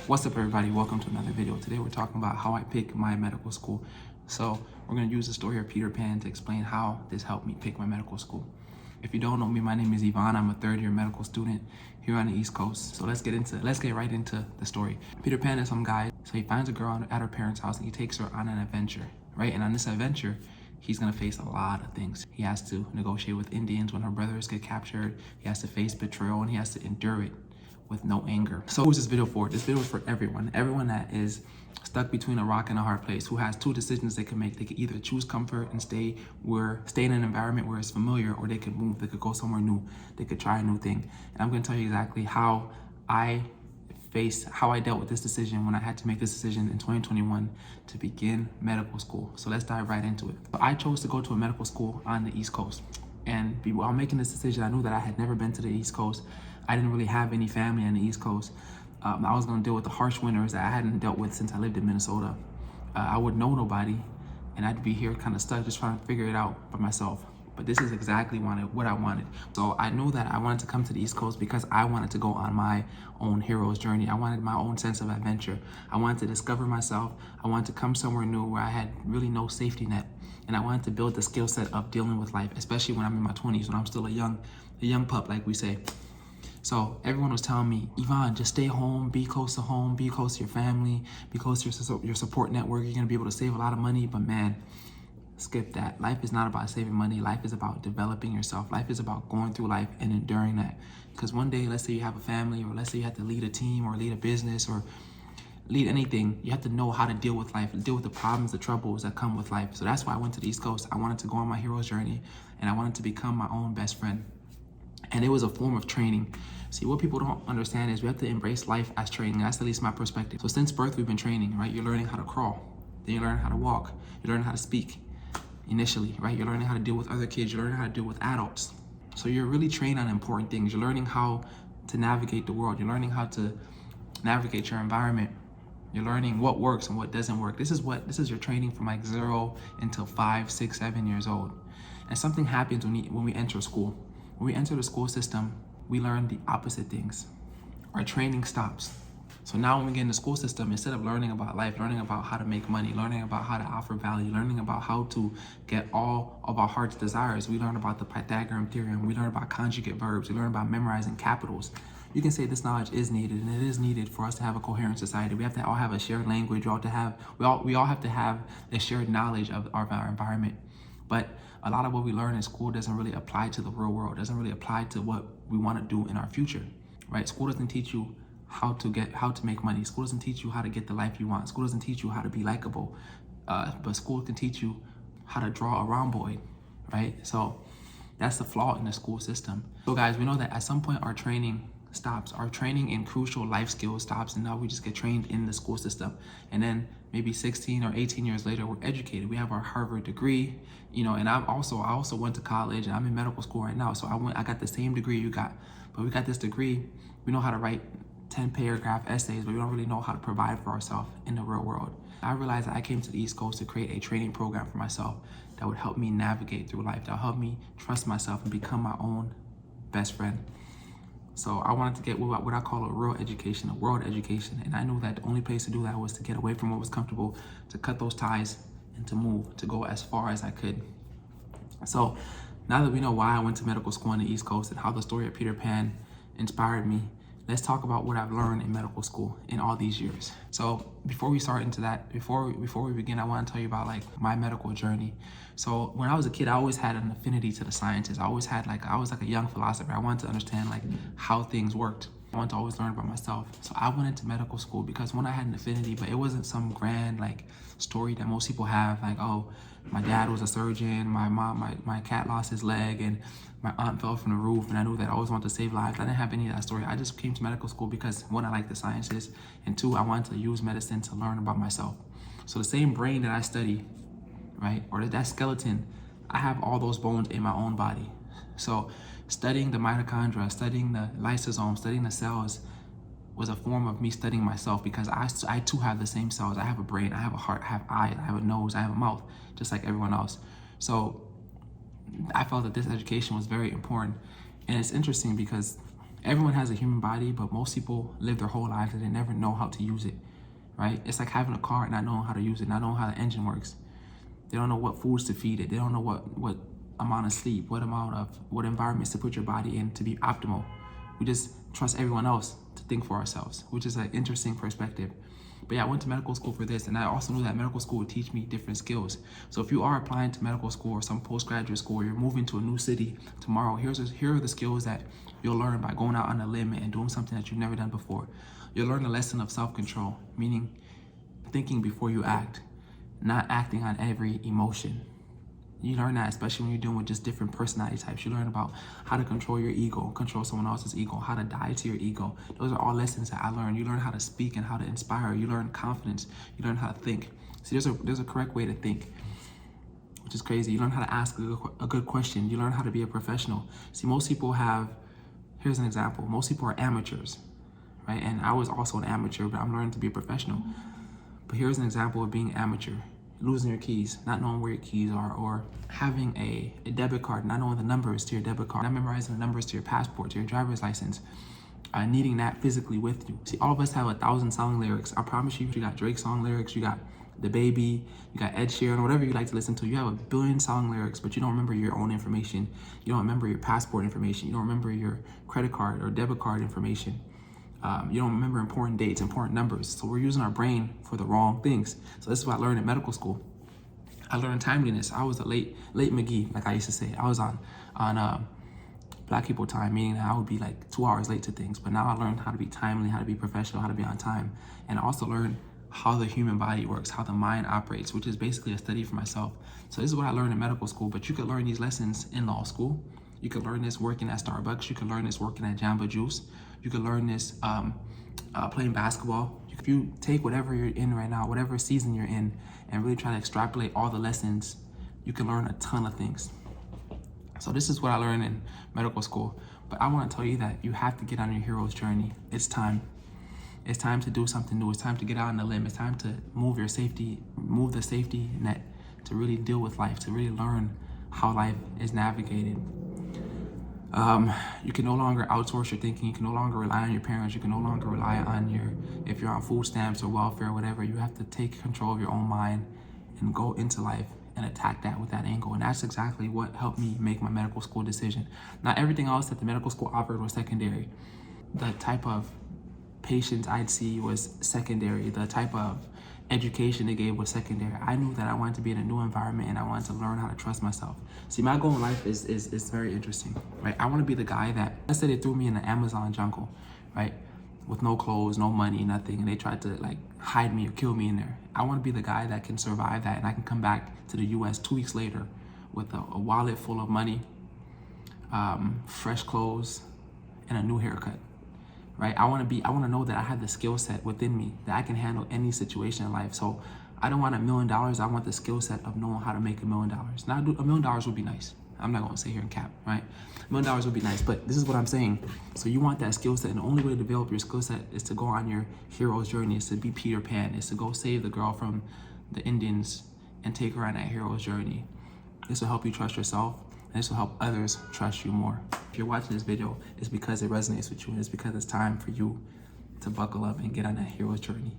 What's up, everybody? Welcome to another video. Today we're talking about how I pick my medical school. So we're going to use the story of Peter Pan to explain how this helped me pick my medical school. If you don't know me, my name is Yvan. I'm a third-year medical student here on the East Coast. So let's get right into the story. Peter Pan is some guy. So he finds a girl at her parents' house and he takes her on an adventure, right? And on this adventure, he's gonna face a lot of things. He has to negotiate with Indians when her brothers get captured. He has to face betrayal and he has to endure it with no anger. So who's this video for? This video is for everyone that is stuck between a rock and a hard place, who has two decisions they can make. They could either choose comfort and stay in an environment where it's familiar, or they could move, they could go somewhere new, they could try a new thing. And I'm gonna tell you exactly how I dealt with this decision when I had to make this decision in 2021 to begin medical school. So let's dive right into it. I chose to go to a medical school on the East Coast. And while making this decision, I knew that I had never been to the East Coast. I didn't really have any family on the East Coast. I was gonna deal with the harsh winters that I hadn't dealt with since I lived in Minnesota. I would know nobody, and I'd be here kind of stuck just trying to figure it out by myself. But this is exactly what I wanted. So I knew that I wanted to come to the East Coast because I wanted to go on my own hero's journey. I wanted my own sense of adventure. I wanted to discover myself. I wanted to come somewhere new where I had really no safety net. And I wanted to build the skill set of dealing with life, especially when I'm in my 20s, when I'm still a young pup, like we say. So everyone was telling me, Yvan, just stay home, be close to home, be close to your family, be close to your support network. You're gonna be able to save a lot of money. But man, skip that. Life is not about saving money. Life is about developing yourself. Life is about going through life and enduring that. Because one day, let's say you have a family, or let's say you have to lead a team or lead a business or lead anything, you have to know how to deal with life, deal with the problems, the troubles that come with life. So that's why I went to the East Coast. I wanted to go on my hero's journey, and I wanted to become my own best friend. And it was a form of training. See, what people don't understand is we have to embrace life as training. That's at least my perspective. So since birth, we've been training, right? You're learning how to crawl, then you learn how to walk, you learn how to speak initially, right? You're learning how to deal with other kids, you're learning how to deal with adults. So you're really trained on important things. You're learning how to navigate the world. You're learning how to navigate your environment. You're learning what works and what doesn't work. This is your training from like 0 until 5, 6, 7 years old. And something happens when we enter school. When we enter the school system, we learn the opposite things. Our training stops. So now when we get in the school system, instead of learning about life, learning about how to make money, learning about how to offer value, learning about how to get all of our heart's desires, we learn about the Pythagorean theorem, we learn about conjugate verbs, we learn about memorizing capitals. You can say this knowledge is needed, and it is needed for us to have a coherent society. We have to all have a shared language. We all have to have a shared knowledge of our environment. But a lot of what we learn in school doesn't really apply to the real world, doesn't really apply to what we want to do in our future, right? School doesn't teach you how to make money. School doesn't teach you how to get the life you want. School doesn't teach you how to be likable, but school can teach you how to draw a rhomboid, right? So that's the flaw in the school system. So guys, we know that at some point our training stops. Our training in crucial life skills stops, and now we just get trained in the school system. And then maybe 16 or 18 years later, we're educated. We have our Harvard degree, and I also went to college, and I'm in medical school right now. So I got the same degree you got, but we got this degree. We know how to write 10-paragraph essays, but we don't really know how to provide for ourselves in the real world. I realized that I came to the East Coast to create a training program for myself that would help me navigate through life, that would help me trust myself and become my own best friend. So I wanted to get what I call a real education, a world education. And I knew that the only place to do that was to get away from what was comfortable, to cut those ties and to move, to go as far as I could. So now that we know why I went to medical school on the East Coast and how the story of Peter Pan inspired me, let's talk about what I've learned in medical school in all these years. So before we start into that, before we begin, I want to tell you about like my medical journey. So when I was a kid, I always had an affinity to the sciences. I was like a young philosopher. I wanted to understand like how things worked. I wanted to always learn about myself. So I went into medical school because I had an affinity, but it wasn't some grand like story that most people have. Like, oh, my dad was a surgeon, my cat lost his leg, and my aunt fell from the roof, and I knew that I always wanted to save lives. I didn't have any of that story. I just came to medical school because one, I like the sciences, and two, I wanted to use medicine to learn about myself. So the same brain that I study, right, or that skeleton, I have all those bones in my own body. So studying the mitochondria, studying the lysosomes, studying the cells was a form of me studying myself, because I too have the same cells. I have a brain, I have a heart, I have eyes, I have a nose, I have a mouth, just like everyone else. So I felt that this education was very important. And it's interesting because Everyone has a human body, but most people live their whole lives and they never know how to use it, right? It's like having a car and not knowing how to use it, not knowing how the engine works. They don't know what foods to feed it. They don't know what amount of sleep, what environments to put your body in to be optimal. We just trust everyone else to think for ourselves, which is an interesting perspective. But yeah, I went to medical school for this, and I also knew that medical school would teach me different skills. So if you are applying to medical school or some postgraduate school, or you're moving to a new city tomorrow, here are the skills that you'll learn by going out on a limb and doing something that you've never done before. You'll learn the lesson of self-control, meaning thinking before you act, not acting on every emotion. You learn that, especially when you're dealing with just different personality types. You learn about how to control your ego, control someone else's ego, how to die to your ego. Those are all lessons that I learned. You learn how to speak and how to inspire. You learn confidence. You learn how to think. See, there's a correct way to think, which is crazy. You learn how to ask a good question. You learn how to be a professional. See, most people here's an example. Most people are amateurs, right? And I was also an amateur, but I'm learning to be a professional. But here's an example of being amateur. Losing your keys, not knowing where your keys are, or having a debit card, not knowing the numbers to your debit card, not memorizing the numbers to your passport, to your driver's license, needing that physically with you. See, all of us have 1,000 song lyrics. I promise you got Drake song lyrics, you got The Baby, you got Ed Sheeran, whatever you like to listen to. You have 1 billion song lyrics, but you don't remember your own information. You don't remember your passport information. You don't remember your credit card or debit card information. You don't remember important dates, important numbers. So we're using our brain for the wrong things. So this is what I learned in medical school. I learned timeliness. I was a late McGee, like I used to say. I was on Black people time, meaning that I would be like 2 hours late to things. But now I learned how to be timely, how to be professional, how to be on time. And I also learned how the human body works, how the mind operates, which is basically a study for myself. So this is what I learned in medical school, but you could learn these lessons in law school. You could learn this working at Starbucks. You could learn this working at Jamba Juice. You could learn this playing basketball. If you take whatever you're in right now, whatever season you're in, and really try to extrapolate all the lessons, you can learn a ton of things. So this is what I learned in medical school. But I want to tell you that you have to get on your hero's journey. It's time. It's time to do something new. It's time to get out on the limb. It's time to move the safety net to really deal with life, to really learn how life is navigated. You can no longer outsource your thinking. You can no longer rely on your parents. You can no longer rely on if you're on food stamps or welfare or whatever. You have to take control of your own mind and go into life and attack that with that angle. And that's exactly what helped me make my medical school decision. Not everything else that the medical school offered was secondary. The type of patients I'd see was secondary. The type of education they gave was secondary. I knew that I wanted to be in a new environment and I wanted to learn how to trust myself. See, my goal in life is very interesting, right? I want to be the guy that, let's say they threw me in the Amazon jungle, right? With no clothes, no money, nothing, and they tried to like hide me or kill me in there. I want to be the guy that can survive that and I can come back to the US 2 weeks later with a wallet full of money, fresh clothes, and a new haircut. Right? I want to know that I have the skill set within me that I can handle any situation in life. So I don't want $1 million. I want the skill set of knowing how to make $1 million. Now, $1 million would be nice. I'm not going to sit here and cap, right? $1 million would be nice, but this is what I'm saying. So you want that skill set, and the only way to develop your skill set is to go on your hero's journey, is to be Peter Pan, is to go save the girl from the Indians and take her on that hero's journey. This will help you trust yourself, and this will help others trust you more. If you're watching this video, it's because it resonates with you, and it's because it's time for you to buckle up and get on that hero's journey.